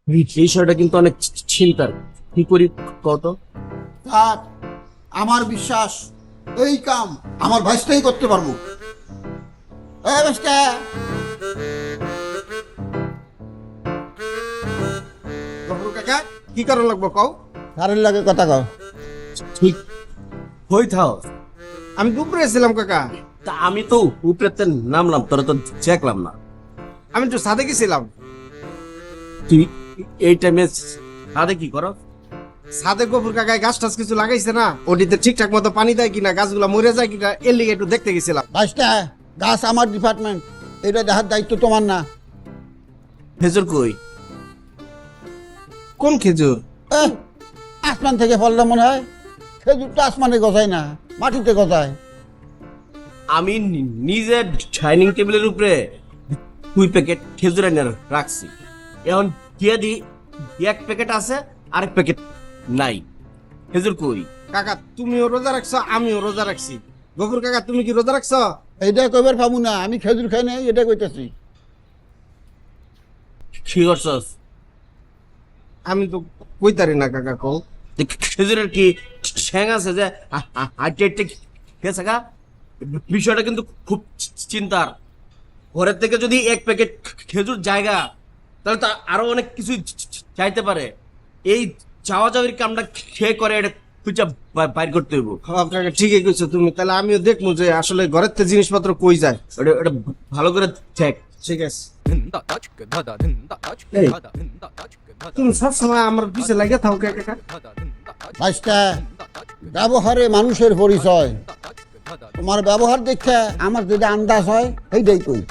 বিষয়টা কিন্তু অনেক চিন্তার। কি করি কত? থাক, আমার বিশ্বাস এই কাম আমার ভাইসটাই করতে পারবো। এই ভাইসটা, গফুর কাকা কি করার লাগবো কও? কারের লাগে কথা কও। ঠিক হই থাও। আমি দুপুরে ছিলাম কাকা, তা আমি তো উপরেতে নামলাম, তোরা তো দেখলাম না। আমি একটু সাদে গেছিলাম। তুই এই টাইমে সাথে কি করো? সাদে গফুর কাকায় গাছ টাছ কিছু লাগাইছে না, ওটিতে ঠিকঠাক মতো পানি দেয় কিনা, গাছগুলা মরে যায় কিনা, এর লিগে একটু দেখতে গেছিলাম। ভাইসটা, গাছ আমার ডিপার্টমেন্ট, এটা দেখার দায়িত্ব তোমার না। খেজুর কই? কোন খেজুর? এহ, আসমান থেকে পড়লে মনে হয় খেজুরটা আসমানে গজায় না, মাটিতে গজায়। আমি নিজে ডাইনিং টেবিলের উপরে 2 প্যাকেট খেজুর এনে রাখছি। এখন দিয়ে দি, 1 প্যাকেট আছে, আরেক প্যাকেট নাই। খেজুর কই? কাকা তুমিও রোজা রাখছো, আমিও রোজা রাখছি। গফুর কাকা তুমি কি রোজা রাখছো? এইটা কইবার পাবো না, আমি খেজুর খাই নাই, এটা কইতেছি। কি করছস? আমি তো কইতারি না কাকা কও। খেজুরের কি ঠ্যাং আছে যে হাইটে হাইটে গেছে গা? বিষয়টা কিন্তু খুব চিন্তার। ঘরের থেকে যদি 1 প্যাকেট খেজুর জায়গা, তাহলে তো আরো অনেক কিছু চাইতে পারে। এই চাওয়া চাওয়ির কামটা খেয়ে করে এটা খুঁজা বাইর করতে হইব। হ্যাঁ কাকা ঠিকই কইছো তুমি, তাহলে আমিও দেখবো যে আসলে ঘরের থেকে জিনিসপত্র কই যায়। এটা ভালো করে চেক। ঠিক আছে। এই, তুমি সবসময় আমার পিছে লাগে থাও কাকা। ভাইসটা, ব্যবহারে মানুষের পরিচয়। তোমার ব্যবহার দেখে আমার যেটা আন্দাজ হয় সেইটাই কই।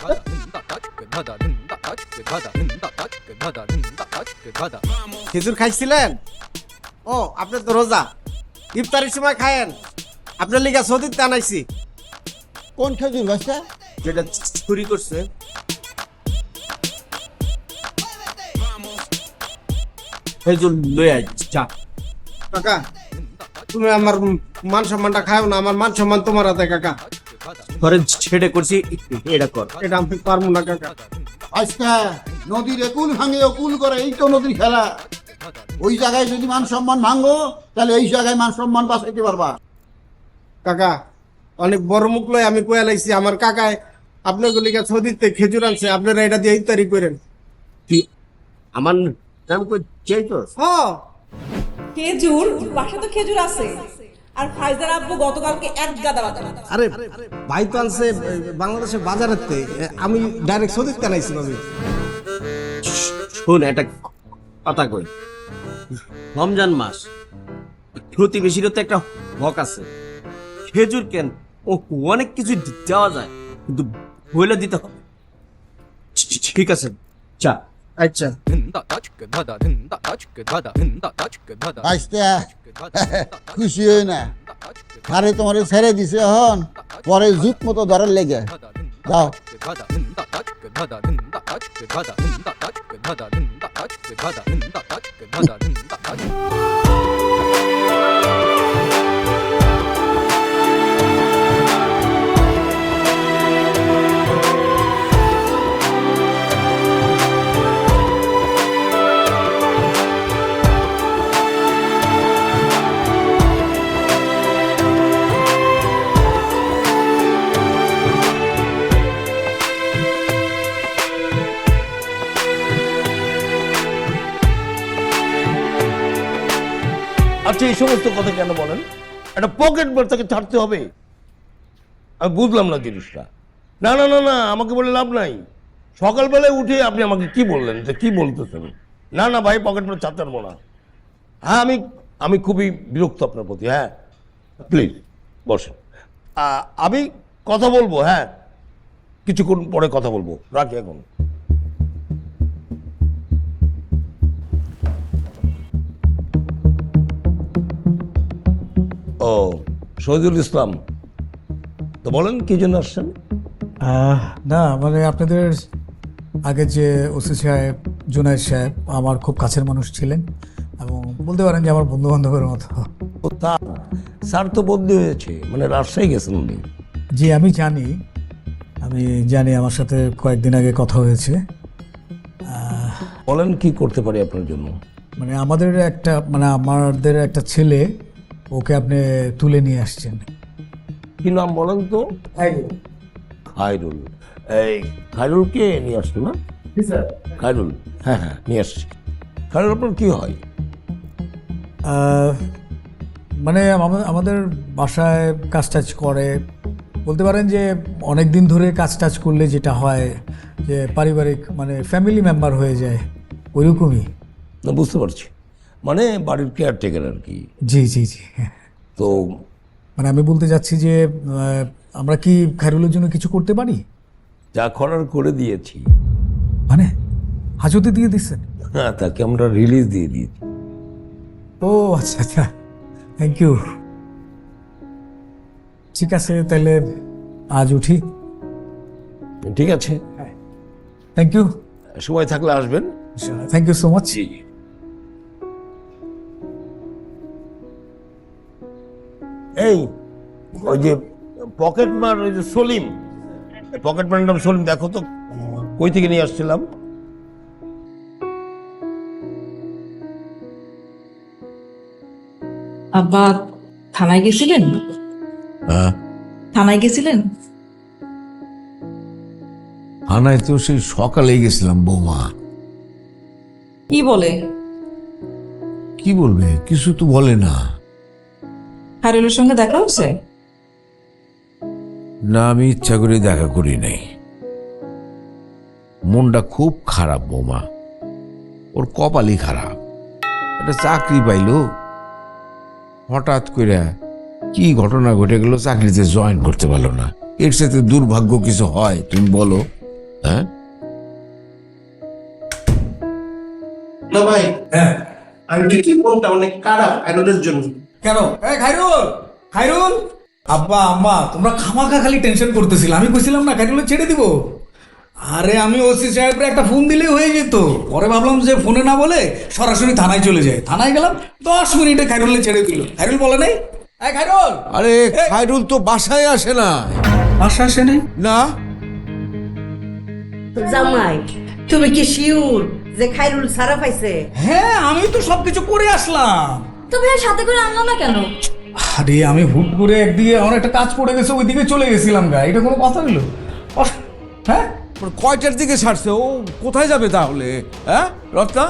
খেজুর খাইছিলেন? ও আপনি তো রোজা, ইফতারের সময় খায়েন। আপনার লিগা সৌদিতে আনাইছি। কোন খেজুর ভাইসটা? যেটা চুরি করছে। খেজুর লই আয় যা। কাকা তুমি আমার মান সম্মানটা খাও না, আমার মান সম্মান তোমার হাতে কাকা। ঘরে ছেড়ে করছি, এটা কর। এটা আমি পারবো না কাকা। আজকে নদীর একুল ভাঙে অকুল করে, এই তো নদীর খেলা। ওই জায়গায় যদি মান সম্মান ভাঙো, তাহলে এই জায়গায় মান সম্মান বাঁচাইতে পারবা। কাকা অনেক বড় মুখ লয় আমি কয়ে লাইছি, আমার কাকায় আপনার লিগা সৌদিতে খেজুর আনছে, আপনারা এটা দিয়ে ইফতারি করেন। তুই আমার নাম কই চাইছস? হ্যাঁ খেজুর বাসা তো খেজুর আছে। আর ফাইজার আব্বু গতকালকে এক গাদা বাজার। আরে ভাই তো আনছে বাংলাদেশের বাজারের তে, আমি ডাইরেক্ট সৌদিতে আনাইছি ভাবি। শোন, একটা কথা কই। রমজান মাস, প্রতিবেশীরও তো একটা হক আছে। খেজুর কেন, ও অনেক কিছু দেওয়া যায়, কিন্তু হইলে দিতে হবে। ঠিক আছে, চা। আচ্ছা ভাইসটা, খুশি হই না, আরে তোমার ছেড়ে দিছে হন, পরে জুত মতো ধরার লেগে যাও। আচ্ছা, এই সমস্ত কথা কেন বলেন? একটা পকেট মার তাকে ছাড়তে হবে? আমি বুঝলাম না জিনিসটা। না না না না, আমাকে বলে লাভ নাই। সকালবেলায় উঠে আপনি আমাকে কি বললেন, যে কি বলতেছেন? না না ভাই, পকেট মার ছাড়তে পারবো না। হ্যাঁ, আমি খুবই বিরক্ত আপনার প্রতি। হ্যাঁ প্লিজ বসেন, আমি কথা বলবো। হ্যাঁ, কিছুক্ষণ পরে কথা বলবো, রাখি এখন। ও, শহীদুল ইসলাম, তো বলেন কি জন্য আসছেন? না মানে আপনাদের আগে যে ওসি সাহেব জুনায়েদ সাহেব আমার খুব কাছের মানুষ ছিলেন, এবং বলতে পারেন যে আমার বন্ধু বান্ধবের মতো। ও তা, স্যার তো বদলি হয়েছে, মানে রাজশাহী গেছেন উনি। জি আমি জানি, আমার সাথে কয়েকদিন আগে কথা হয়েছে। বলেন কি করতে পারি আপনার জন্য? মানে আমাদের একটা ছেলে, ওকে আপনি তুলে নিয়ে আসছেন। কি নাম বলেন তো? খায়রুল। এই খায়রুলকে নিয়ে আসতো না? খায়রুল, হ্যাঁ হ্যাঁ নিয়ে আসছি। খায়রুল আপনার কি হয়? মানে আমাদের বাসায় কাজ টাজ করে, বলতে পারেন যে অনেক দিন ধরে কাজ টাজ করলে যেটা হয় যে পারিবারিক মানে ফ্যামিলি মেম্বার হয়ে যায়, ওইরকমই। না বুঝতে পারছি, মানে বাড়ির কেয়ারটেকার আর কি। জি জি জি। তো মানে আমি বলতে চাচ্ছি যে আমরা কি খায়রুলের জন্য কিছু করতে পারি? যা করার করে দিয়েছি। মানে হাজতে দিয়ে দিচ্ছেন? হ্যাঁ, তাকে আমরা রিলিজ দিয়ে দিয়েছি। ও আচ্ছা আচ্ছা, থ্যাংক ইউ। ঠিক আছে, তাহলে আজ উঠি। ঠিক আছে, থ্যাংক ইউ। সময় থাকলে আসবেন। Thank you so much. এই ওই যে পকেটমার, ওই যে সলিম, পকেটমার নাম সলিম, দেখো তো কই থেকে নিয়ে আসছিলাম। আব্বা থানায় গেছিলেন? থানায় গেছিলেন? থানায় তো সেই সকালেই গেছিলাম বৌমা। কি বলে? কি বলবে, কিছু তো বলে না। খায়রুলের সঙ্গে দেখা হচ্ছে? না, আমি ইচ্ছা করে দেখা করি নাই। মনটা খুব খারাপ বৌমা, ওর কপালই খারাপ। একটা চাকরি পাইলো, হঠাৎ করে কি ঘটনা ঘটে গেল, চাকরিতে জয়েন করতে পারলো না। এর সাথে দুর্ভাগ্য কিছু হয় তুমি বলো? হ্যাঁ না ভাই, আমি কি মনটা অনেক খারাপ খায়রুলের জন্য। কেন? খায়রুল, খায়রুল, আব্বা আম্মা তোমরা খামাখা খালি টেনশন করতেছিল। আমি কইছিলাম না খায়রুলের ছেড়ে দিব। আরে আমি ওসি সাহেবরে একটা ফোন দিলেই হয়ে যেত। পরে ভাবলাম যে ফোনে না বলে সরাসরি থানায় চলে যায়। থানায় গেলাম, 10 মিনিটে খায়রুলে ছেড়ে দিল। খায়রুল বলে নাই, খায়রুল। আরে খায়রুল তো বাসায় আসে না। বাসা আসে নাই? না, জামাই, তুমি কি শিওর যে খায়রুল সারা পাইছে? হ্যাঁ, আমি তো সবকিছু করে আসলাম। তুমি আর সাথে করে আনলো না কেন? আরে আমি হুট করে একদিকে আমার একটা কাজ পড়ে গেছে, ওইদিকে চলে গেছিলাম গা। এটা কোনো কথা হলো? হ্যাঁ, কয়টার দিকে ছাড়ছে? ও কোথায় যাবে তাহলে? হ্যাঁ রত্না,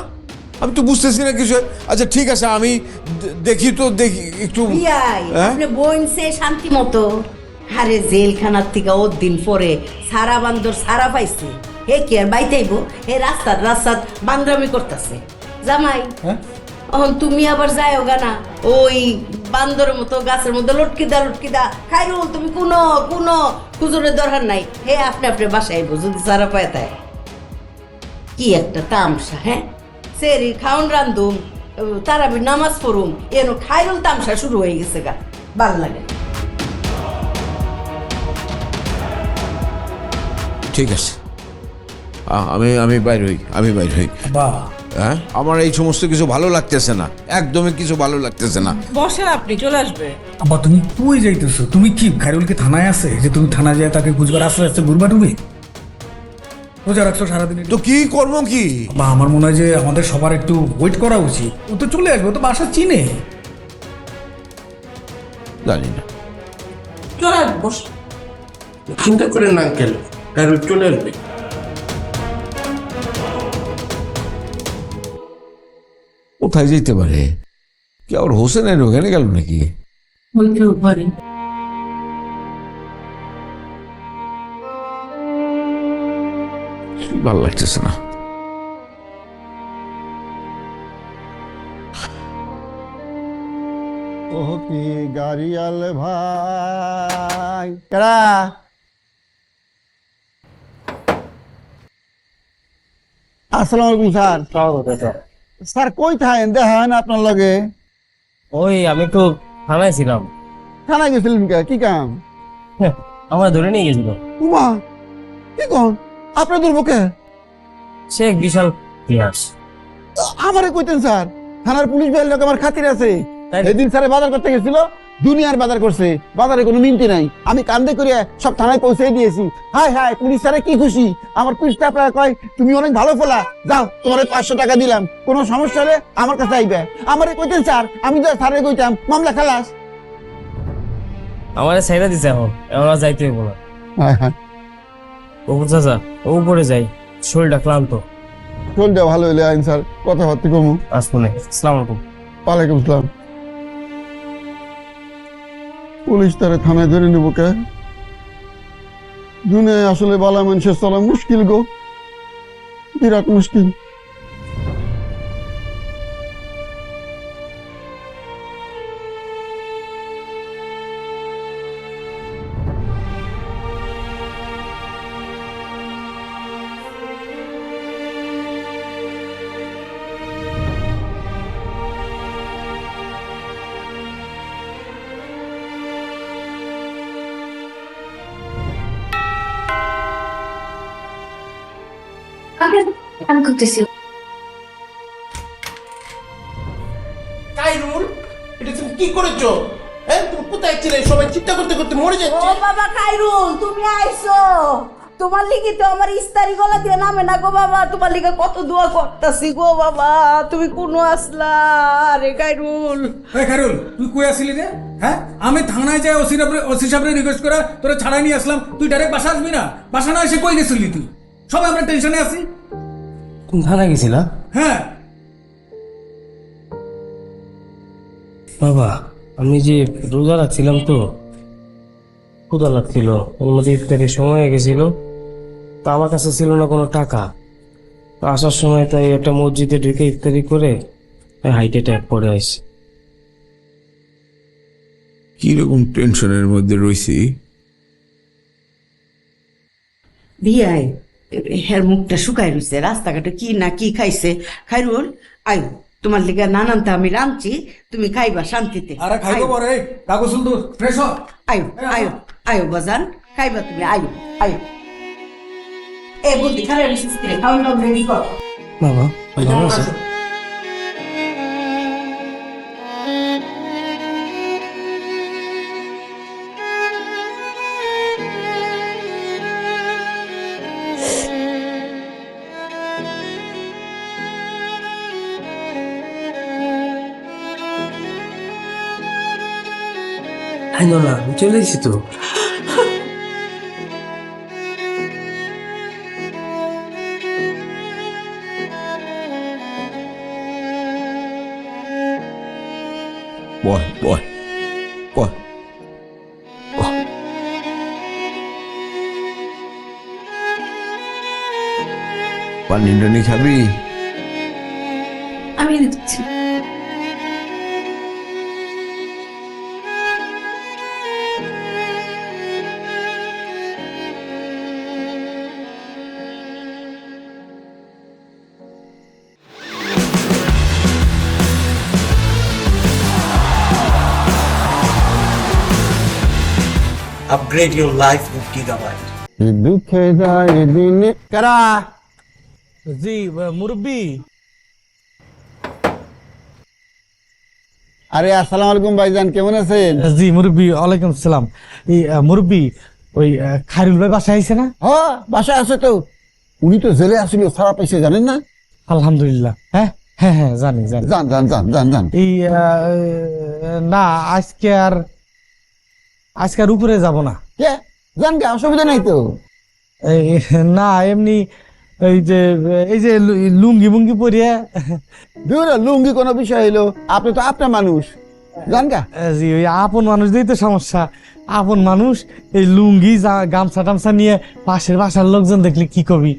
আমি তো বুঝতেছি না কিছু। আচ্ছা ঠিক আছে, আমি দেখি একটু। বিয়াই, আপনি বইনছে শান্তি মতো। আরে জেলখানার থেকে ওর দিন পরে সারা বান্দর সারা পাইছে। হে কি আর বাইতেইব? হে রাস্তার বান্দরামি করতেছে। জামাই, এখন তুমি আবার যাও গানা ওই বান্দরের মতো গাছের মধ্যে লটকি দা। খায়রুল তুমি কোনো খুজুরের দরকার নাই। হে আপনি বাসায় আইব যদি সারা পায় তাই। কি একটা তামসা! হ্যাঁ, সেরি খাউন রান্ধুম, তারাবি নামাজ পড়ুম, এনো খায়রুল তামসা শুরু হয়ে গেছে গা। ভাল লাগে। ঠিক আছে, আমি বাইর হই। বাহ, হ্যাঁ, আমার এই সমস্ত কিছু ভালো লাগতেছে না, একদমই কিছু ভালো লাগতেছে না। বসেন, আপনি চলে আসবে। আব্বা তুমি কই যাইতেছো? তুমি কি খায়রুল কি থানায় আছে যে তুমি থানায় যায় তাকে খুঁজবার আস্তে আস্তে ঘুরবা? তুমি রোজা রাখছো সারাদিন, তো কি করবো কি? বা আমার মনে হয় যে আমাদের সবার একটু ওয়েট করা উচিত। ও তো চলে আসবে, ও তো বাসা চিনে। জানি না। চলে আসবে, বস। চিন্তা করে না আঙ্কেল, খায়রুল চলে আসবে। কোথায় যেতে পারে? কি আবার হোসেনের ওখানে গেল নাকি? ভালো লাগতেছে না। ও কি গাড়িয়াল ভাই, কেডা? আসসালামু আলাইকুম স্যার। স্যার কই থাকেন? দেখা হয় না আপনার লগে। ওই আমি একটু থানায় ছিলাম। থানায় গেছিলেন কে? কি কাম? আমরা ধরে নিয়ে গেছিল। উমা, কি কোন? আপনার দুর্ভোগে সে এক বিশাল ইতিহাস। আমারে কইতেন স্যার, থানার পুলিশ ভাইয়ের লোক আমার খাতির আছে। তাই? সেদিন স্যারে বাজার করতে গেছিল, দুনিয়ার বাজার করছে, বাজারে কোনো মিনতি নাই। আমি কান্দে করে সব থানায় পৌঁছে দিয়েছি। হাই হাই, পুলিশ স্যারে কি খুশি। আমার পুলিশটা প্রায় কয় তুমি অনেক ভালো ফোলা, যাও তোমার 500 টাকা দিলাম, কোনো সমস্যা হলে আমার কাছে আইবে। আমারে কইতেন স্যার, আমি তো স্যারে কইতাম মামলা খালাস। আমার সাইডা দিছে এখন আর যাইতে হইব না। হ্যাঁ হ্যাঁ, ওপর চাচা উপরে যাই, শরীরটা ক্লান্ত। চলটা ভালো হইলে আইন স্যার, কথাবার্তা কমু। আসবো। আসসালামু আলাইকুম। ওয়ালাইকুম আসসালাম। পুলিশ তারে থানায় ধরে নেব কে? দুনিয়ায় আসলে বালা মানুষের চলা মুশকিল গো, বিরাট মুশকিল। আমি করতেছি। কাইরুল, এটা তুমি কি করেছো? হ্যাঁ, তুমি কোথায় ছিলে? সবাই চিন্তা করতে করতে মরে ও যাচ্ছে। বাবা খাইরুল, তুমি আইছো। তোমার লিগে তো আমার ইস্তারি গলা দিয়ে নামে না গো বাবা। তোমার লিগে কত দোয়া করতেছি গো বাবা, তুমি কোনো আসলা রে খাইরুল। এই খাইরুল, তুই কই আসলি রে? হ্যাঁ, আমি থানায় যাই ওসি সাহেবরে রিকোয়েস্ট করে তোরা ছাড়াই নিয়ে আসলাম, তুই ডাইরেক্ট বাসা আসবি না? বাসা না এসে কই গেছিলি তুই? সবাই আমরা টেনশনে আছি। তুমি থানায় গেছিলা? হ্যাঁ বাবা, আমি যে রোজা রাখছিলাম তো, ক্ষুধা লাগছিল, ওর মধ্যে ইফতারির সময় হয়ে গেছিল, তো আমার কাছে ছিল না কোনো টাকা। তো আসার সময় তাই একটা মসজিদে ঢুকে ইফতারি করে হাইটে ট্যাপ পড়ে আসছে। কিরকম টেনশনের মধ্যে রয়েছি। বিয়াই হের মুখটা শুকাই রয়েছে, রাস্তাঘাটে কি না কি খাইছে। খাইরুল আয়ো, তোমার লিগে নানানটা আমি রাঁধছি, তুমি খাইবা শান্তিতে। আরে খাইবো পরে, কাগজ তো ফ্রেশ হ। আয়ো আয়ো আয়ো বাজান, খাইবা তুমি, আয়ো আয়ো। এ বুদ্ধি খারাপ খাওয়ান দাও, রেডি কর। বাবা ভালো আছে? না, আমি চলে এসেছি তো। বয় বয় বয়। পানি টানি খাবি? আমি এনে দিচ্ছি। Upgrade your life with Gigabyte. দুঃখে যায় দিনে কারা। জি মুরব্বি। আরে আসসালামু আলাইকুম ভাইজান, কেমন আছেন? জি মুরব্বি, ওয়ালাইকুম সালাম। এই মুরব্বি, ওই খায়রুল ভাই বাসায় আইছে না? হ্যাঁ বাসায় আছে তো। উনি তো জেলে আসছিল, ছাড়া পাইছে জানেন না? আলহামদুলিল্লাহ। হ্যাঁ হ্যাঁ হ্যাঁ জানি জানি। যান যান যান যান যান। এই না, আজকে আর উপরে যাব না। কে যান গে, অসুবিধা নাই তো। এই না, এমনি এই যে লুঙ্গি মুঙ্গি পরিয়ে। দূর লুঙ্গি কোনো বিষয় হইলো, আপনি তো আপনার মানুষ, জান গা। জি, ওই আপন মানুষ দিয়েই তো সমস্যা। আপন মানুষ এই লুঙ্গি গামছা টামছা নিয়ে পাশের বাসার লোকজন দেখলে কি কবি।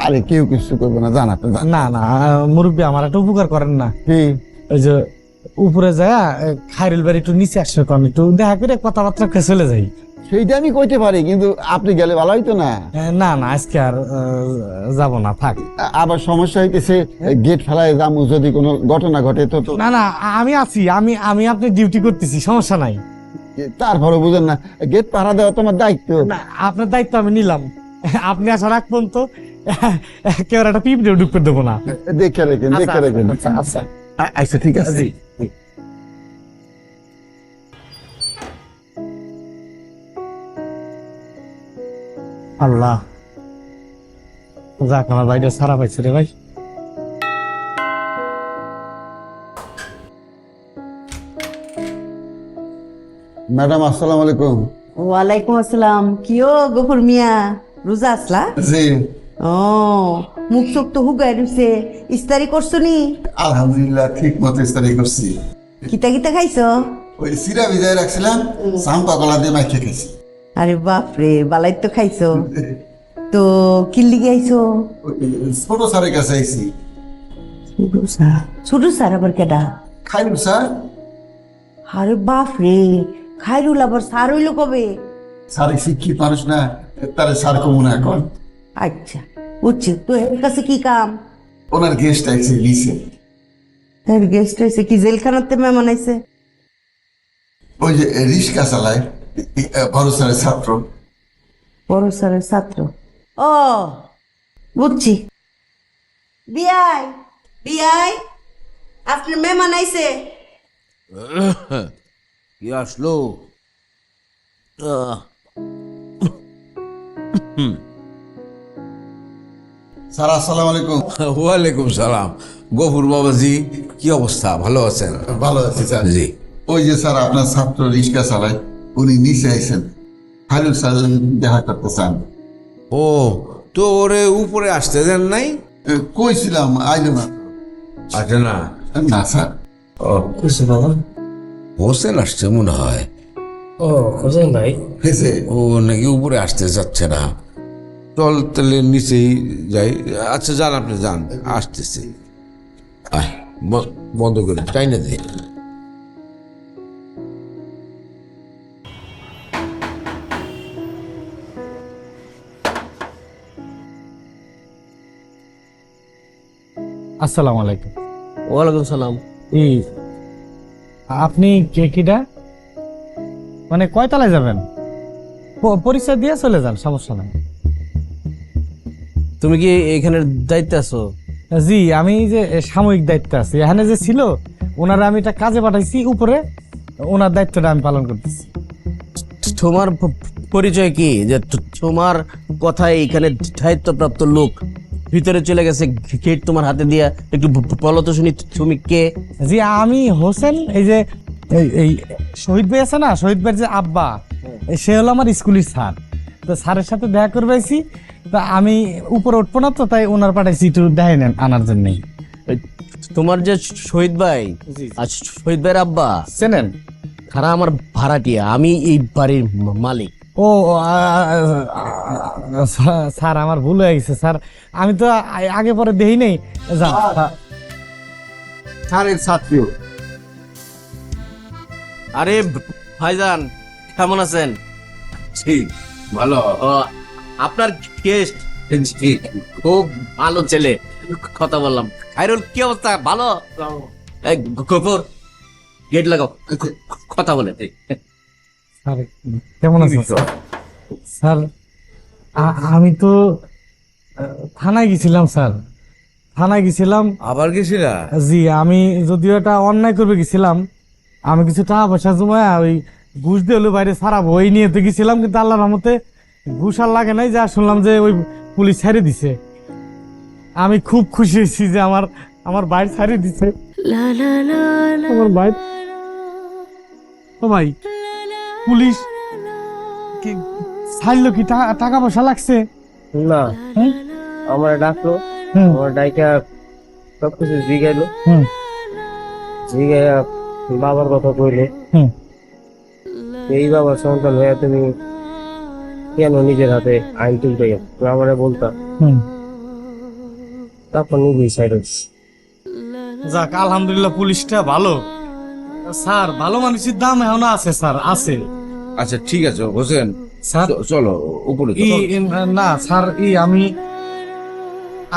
আরে কেউ কিছু করবে না, জান আপনি। না না মুরব্বী, আমার একটা উপকার করেন না। কি? ওই যে উপরে যায় খায়রুল বাড়ি একটু নিচে আসবে, কারণ একটু দেখা করে কথাবার্তা করে চলে যাই। সেইটা আমি কইতে পারি, কিন্তু আপনি গেলে ভালো হইতো না। না না, আজকে আর যাব না, থাক। আবার সমস্যা হইতেছে, গেট ফেলায় যাবো, যদি কোনো ঘটনা ঘটে তো। না না, আমি আছি, আমি আপনি ডিউটি করতেছি, সমস্যা নাই। তারপরে বুঝেন না, গেট পাহারা দেওয়া তোমার দায়িত্ব। না, আপনার দায়িত্ব আমি নিলাম। আপনি আসার আগ পর্যন্ত কেউ একটা পিঁপড়েও ঢুকতে দেবো না। দেখে রেখেন, দেখে রেখেন। আচ্ছা আচ্ছা ঠিক আছে। আল্লাহ, যাক আমার ভাইটা সারা পাইছে রে ভাই। ম্যাডাম আসসালামু আলাইকুম। ওয়ালাইকুম আসসালাম। কিও গফুর মিয়া, রোজা আসলা? জি ও, মুখ চোখ তো হুগাই রুছে, ইস্তারি করছো নি? আলহামদুলিল্লাহ ঠিক মতো ইস্তারি করছি। কিতা কিতা খাইছো? ওই সিরা ভিজায় রাখছিলাম, সাম্পা কলা দিয়ে মাইকে খাইছি। আরে বাপরে, বালাই তো খাইছো। তো কিল্লি গাইছো? ছোট স্যারের কাছে আইছি। ছোট স্যার আবার কেডা? খাইলুম স্যার। আরে বাপরে, খাইরুল আবার স্যার হইলো কবে? স্যারে শিক্ষিত মানুষ না, তারে স্যার কমুন এখন। আচ্ছা বুঝছি। তো এর কাছে কি কাম? ওনার গেস্ট আইছে লিসে। তার গেস্ট আইছে কি জেলখানাতে মেহমান আইছে? ওই যে রিস্কা চালায়, বড় স্যারের ছাত্র। বড় স্যারের ছাত্র? ও বুঝছি। বিয়াই বিয়াই, আপনার মেহমান আইছে। কি আসলো? স্যার আসসালামু আলাইকুম। ওয়ালাইকুম সালাম। গফুর বাবাজি, কি অবস্থা? ভালো আছেন? ভালো আছি স্যার। জি। ওই যে স্যার আপনার ছাত্র রিস্কা চালায়, উনি নিচে আইছেন, খাইলুল স্যার দেখা করতে চান। ও, তো ওরে উপরে আসতে দেন নাই? কইছিলাম আইলো না। আচ্ছা, না না স্যার। ও, কিছু বাবা। হোসেন আসছে মনে হয়। ও হোসেন ভাই। হয়েছে। ও নাকি উপরে আসতে যাচ্ছে না। চল তাহলে নিচেই যাই। আচ্ছা যান, আপনি যান, আসতেছি। আয়, বন্ধ করে তাই না দে। আসসালামু আলাইকুম। ওয়ালাইকুম সালাম। এই আপনি কে কিডা? মানে কয়তলায় যাবেন? পরিচয় দিয়ে চলে যান, সমস্যা নাই। তুমি কি এখানের দায়িত্বে আছো? জি, আমি যে সাময়িক দায়িত্বে আছি। এখানে যে ছিল ওনারা আমি একটা কাজে পাঠাইছি উপরে, ওনার দায়িত্বটা আমি পালন করতেছি। তোমার পরিচয় কি, যে তোমার কথায় এখানে দায়িত্বপ্রাপ্ত লোক ভিতরে চলে গেছে, গেট তোমার হাতে দিয়া? একটু বলো তো শুনি, তুমি কে? জি, আমি হোসেন। এই যে এই শহীদ ভাই আছে না, শহীদ ভাইয়ের যে আব্বা, সে হলো আমার স্কুলের স্যার। তো স্যারের সাথে দেখা করবে আইছি। তা আমি উপরে উঠবো না, তো তাই ওনার পাঠাইছি একটু দেখে নেন আনার জন্যই। তোমার যে শহীদ ভাই, আর শহীদ ভাইয়ের আব্বা চেনেন? খারা আমার ভাড়াটিয়া, আমি এই বাড়ির মালিক। ও স্যার, আমার ভুল হয়ে গেছে স্যার। আমি তো আগে পরে দেখি নেই। যান। স্যারের ছাত্রী। আরে ভাইজান, কেমন আছেন? ঠিক, ভালো। ও, আপনার গেস্ট। খুব ভালো ছেলে, কথা বললাম। খাইরুল, কি অবস্থা? ভালো? এই গফুর, গেট লাগাও, কথা বলে। স্যার কেমন আছেন? স্যার আমি তো থানায় গেছিলাম স্যার, থানায় গেছিলাম। আবার গেছিলা? জি, আমি যদিও এটা অন্যায় করবে গেছিলাম। আমি কিছু টাকা পয়সা জমায় ওই ঘুষ দিয়ে হলো বাইরে ছাড়াবো, ওই নিয়ে তো গেছিলাম। কিন্তু আল্লাহর রহমতে ঘুষ আর লাগে নাই, যা শুনলাম যে ওই পুলিশ ছাড়িয়ে দিছে। আমি খুব খুশি হয়েছি যে আমার বাইর ছাড়িয়ে দিছে। আমার বাইর। ও ভাই, পুলিশ কি ছাড়লো? কি টাকা পয়সা লাগছে? না, আমার ডাকলো, আমার ডাইকা সবকিছু জিগাইলো, জিগাইয়া বাবার কথা কইলে, এই বাবার সন্তান হয়ে তুমি কেন নিজের হাতে আইন তুলতে গেল? আমারে বলতা, তারপর নিজেই সাইড হচ্ছে। যাক, আলহামদুলিল্লাহ, পুলিশটা ভালো স্যার। ভালো মানুষের দাম এখনো আছে স্যার, আছে। আচ্ছা ঠিক আছে হোসেন, স্যার চলো উপরে। না স্যার, আমি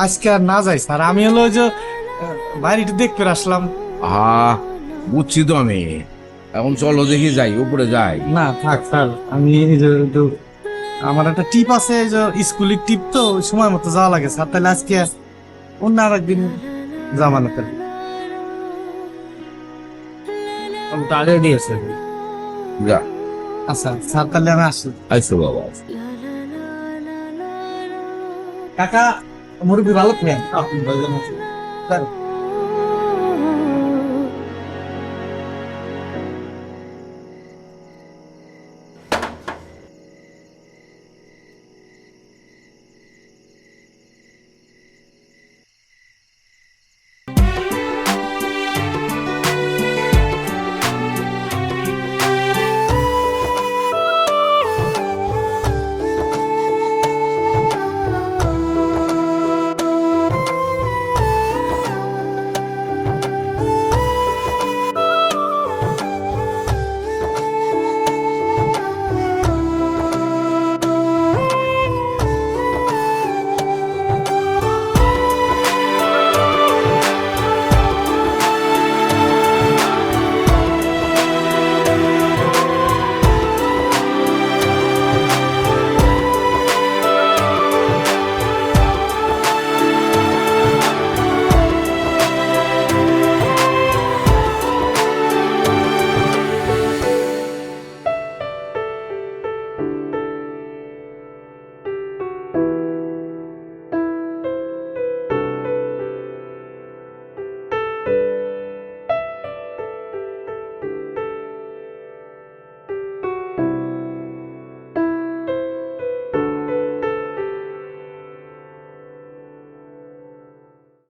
আজকে আর না যাই স্যার। আমি হলো যে বাড়িটা দেখতে আসলাম। বুঝছি তো আমি। এখন চলো দেখি যাই, উপরে যাই। না থাক স্যার, আমি এই যে একটু আমার একটা টিপ আছে, এই যে স্কুলের টিপ, তো সময় মতো যাওয়া লাগে স্যার। তাহলে আজকে অন্য আর একদিন জামানো করে আমি তো আগে দিয়েছি। যা। আচ্ছা স্যার, তাহলে আমি আসি। আইসো বাবা। কাকা মুরব্বী ভালো খেয়ে